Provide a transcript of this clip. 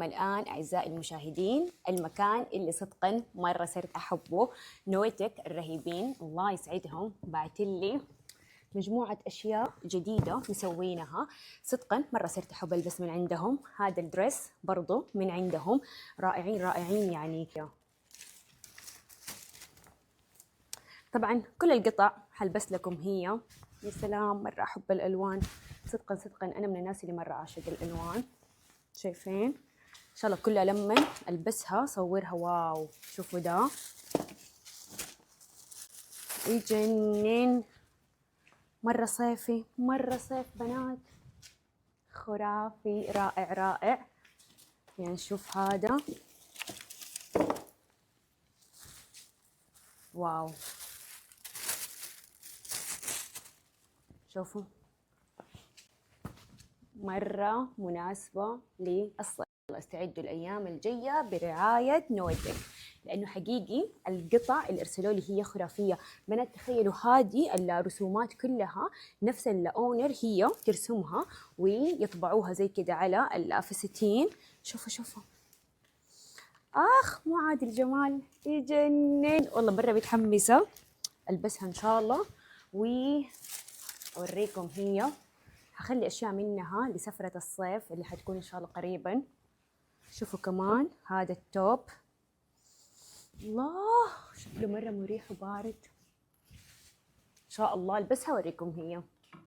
معاكم الآن أعزائي المشاهدين المكان اللي صدقاً مرة صرت أحبه، نويتك الرهيبين الله يسعدهم بعتلي مجموعة أشياء جديدة مسوينها. صدقاً مرة صرت أحب ألبس من عندهم. هذا الدرس برضو من عندهم، رائعين رائعين يعني. طبعاً كل القطع حلبس لكم هي. يا سلام، مرة أحب الألوان. صدقاً أنا من الناس اللي مرة أعشق الألوان. شايفين ان شاء الله كلها لما البسها صورها واو. شوفوا ده يجنن، مره صيفي، مره صيف بنات، خرافي، رائع رائع. يعني شوف هذا واو، شوفوا مرة مناسبة للصيف. استعدوا الأيام الجاية برعاية نويتك، لأنه حقيقي القطع اللي أرسلوا لي هي خرافية. بنات تخيلوا هذه الرسومات كلها نفس الأونر هي ترسمها ويطبعوها زي كده على الفساتين. شوفوا مو عادي الجمال، يجنن والله. مرة متحمسة ألبسها إن شاء الله وأوريكم هي. هخلي أشياء منها لسفرة الصيف اللي حتكون إن شاء الله قريبا. شوفوا كمان هذا التوب، الله شكله مرة مريح وبارد. إن شاء الله ألبسها وأوريكم هي.